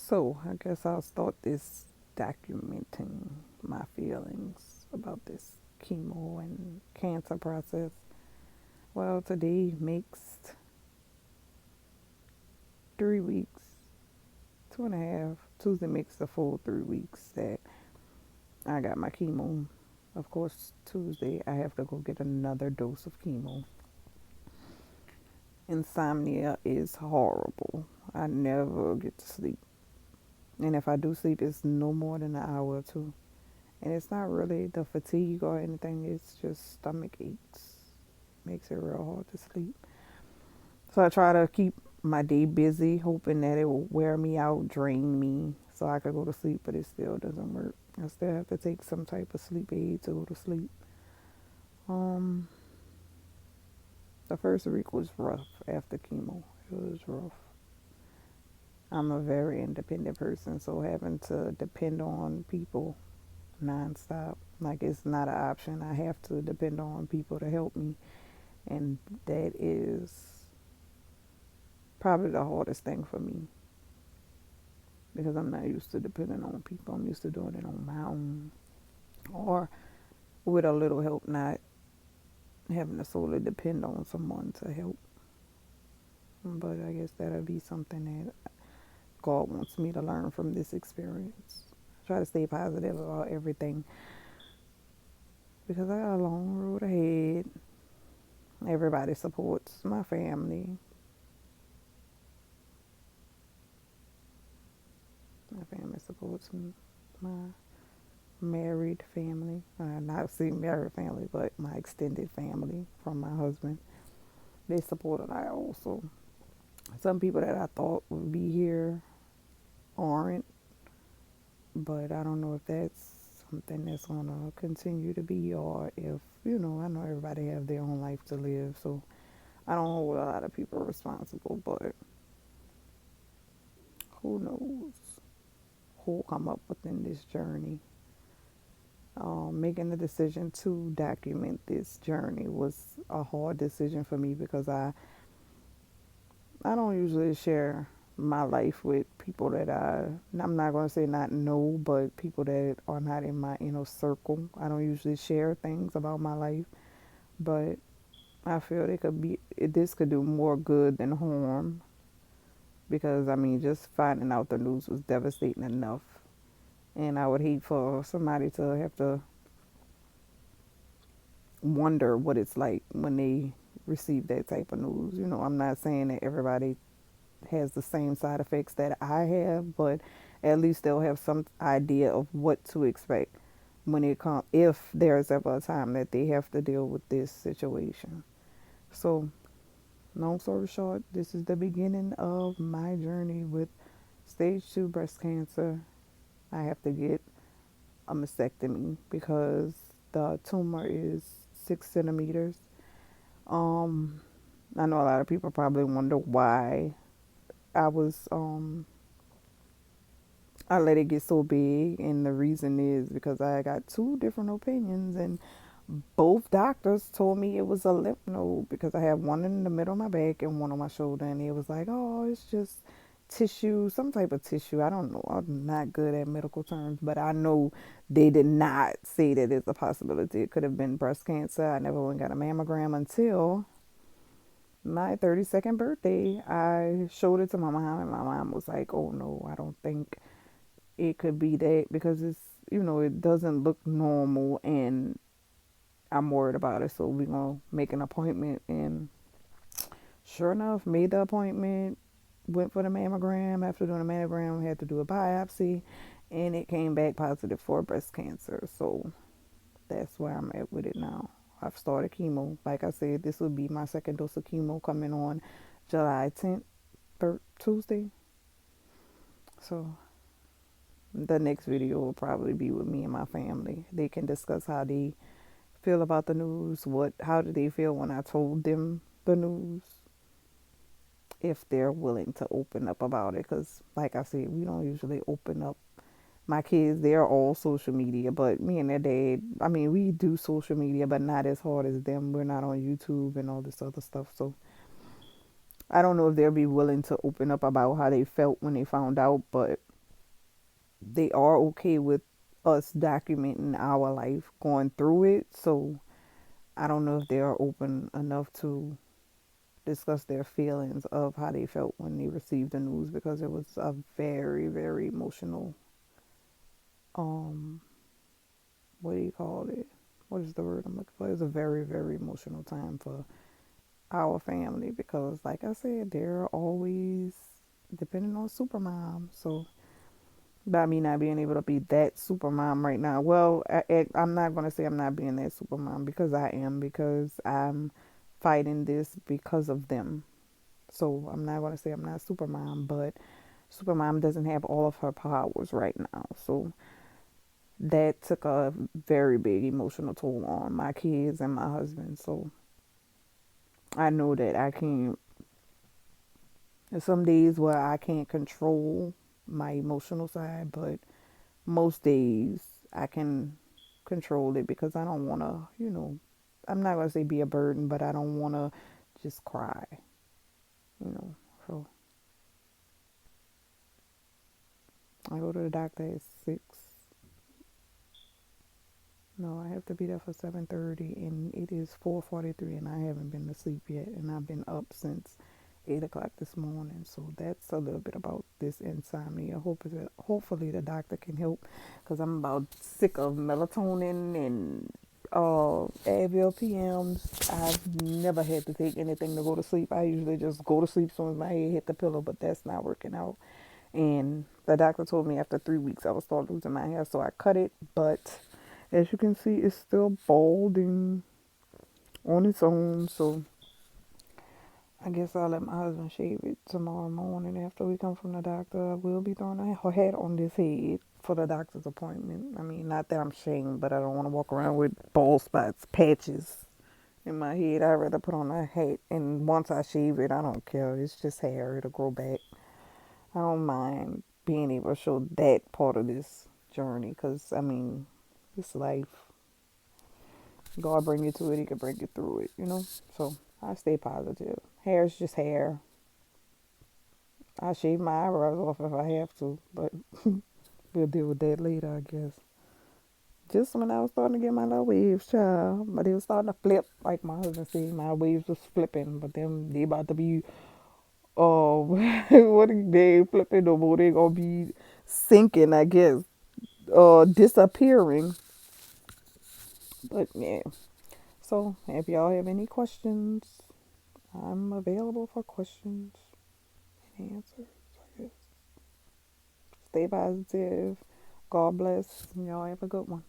So, I guess I'll start this documenting my feelings about this chemo and cancer process. Well, today makes 3 weeks, 2.5. Tuesday makes the full 3 weeks that I got my chemo. Of course, Tuesday I have to go get another dose of chemo. Insomnia is horrible. I never get to sleep. And if I do sleep, it's no more than an hour or two. And it's not really the fatigue or anything, it's just stomach aches. Makes it real hard to sleep. So I try to keep my day busy, hoping that it will wear me out, drain me, so I could go to sleep, but it still doesn't work. I still have to take some type of sleep aid to go to sleep. Um, the first week was rough after chemo. It was rough. I'm a very independent person, so having to depend on people nonstop, like it's not an option. I have to depend on people to help me, and that is probably the hardest thing for me because I'm not used to depending on people. I'm used to doing it on my own or with a little help, not having to solely depend on someone to help. But I guess that'll be something that God wants me to learn from this experience. Try to stay positive about everything because I got a long road ahead. Everybody supports my family. My family supports me. My married family, not see married family, but my extended family from my husband. They supported I also. Some people that I thought would be here aren't, but I don't know if that's something that's gonna continue to be or if, I know everybody have their own life to live, so I don't hold a lot of people responsible, but who knows who'll come up within this journey. Making the decision to document this journey was a hard decision for me because I don't usually share my life with people that I'm not going to say not know, but people that are not in my inner circle. I don't usually share things about my life, but I feel this could do more good than harm because I mean just finding out the news was devastating enough, and I would hate for somebody to have to wonder what it's like when they receive that type of news. I'm not saying that everybody has the same side effects that I have, but at least they'll have some idea of what to expect when it comes if there's ever a time that they have to deal with this situation. So, long story short, this is the beginning of my journey with stage 2 breast cancer. I have to get a mastectomy because the tumor is 6 centimeters. Um, I know a lot of people probably wonder why I was I let it get so big, and the reason is because I got two different opinions, and both doctors told me it was a lymph node because I have one in the middle of my back and one on my shoulder, and it was like, oh, it's just tissue, some type of tissue. I don't know. I'm not good at medical terms, but I know they did not say that it's a possibility. It could have been breast cancer. I never went and got a mammogram until my 32nd birthday. I showed it to my mom, and my mom was like, oh no, I don't think it could be that because it doesn't look normal, and I'm worried about it. So we're going to make an appointment. And sure enough, made the appointment, went for the mammogram. After doing the mammogram, we had to do a biopsy, and it came back positive for breast cancer. So that's where I'm at with it now. I've started chemo. Like I said, this will be my second dose of chemo coming on July 10th, Tuesday. So the next video will probably be with me and my family. They can discuss how they feel about the news, how did they feel when I told them the news, if they're willing to open up about it. Because like I said, we don't usually open up. My kids, they're all social media, but me and their dad, I mean, we do social media, but not as hard as them. We're not on YouTube and all this other stuff. So I don't know if they'll be willing to open up about how they felt when they found out, but they are okay with us documenting our life going through it. So I don't know if they are open enough to discuss their feelings of how they felt when they received the news, because it was a very, very emotional, um what do you call it, what is the word I'm looking for? It was a very, very emotional time for our family, because like I said, they're always depending on supermom. So by me not being able to be that supermom right now, well, I'm not going to say I'm not being that supermom, because I am, because I'm fighting this because of them. So I'm not going to say I'm not supermom, but supermom doesn't have all of her powers right now. So that took a very big emotional toll on my kids and my husband. So I know that I can't, there's some days where I can't control my emotional side, but most days I can control it, because I don't want to, I'm not going to say be a burden, but I don't want to just cry, you know. So I go to the doctor at 6. No, I have to be there for 7:30, and it is 4:43, and I haven't been to sleep yet, and I've been up since 8 o'clock this morning. So that's a little bit about this insomnia. Hopefully the doctor can help, because I'm about sick of melatonin and Advil PMs. I've never had to take anything to go to sleep. I usually just go to sleep as soon as my head hit the pillow, but that's not working out. And the doctor told me after 3 weeks I would start losing my hair, so I cut it. But as you can see, it's still balding on its own. So I guess I'll let my husband shave it tomorrow morning after we come from the doctor. I will be throwing a hat on this head for the doctor's appointment. I mean, not that I'm shamed, but I don't want to walk around with bald spots, patches in my head. I'd rather put on a hat, and once I shave it, I don't care. It's just hair. It'll grow back. I don't mind being able to show that part of this journey, because, I mean, this life, God bring you to it, He can bring you through it, you know? So I stay positive. Hair is just hair. I shave my eyebrows off if I have to, but we'll deal with that later, I guess. Just when I was starting to get my little waves, child, but they was starting to flip, like my husband said, my waves was flipping, but them, they about to be, what are they flipping no more? They gonna be sinking, I guess, disappearing. But yeah. So if y'all have any questions, I'm available for questions and answers, I guess. Stay positive. God bless. Y'all have a good one.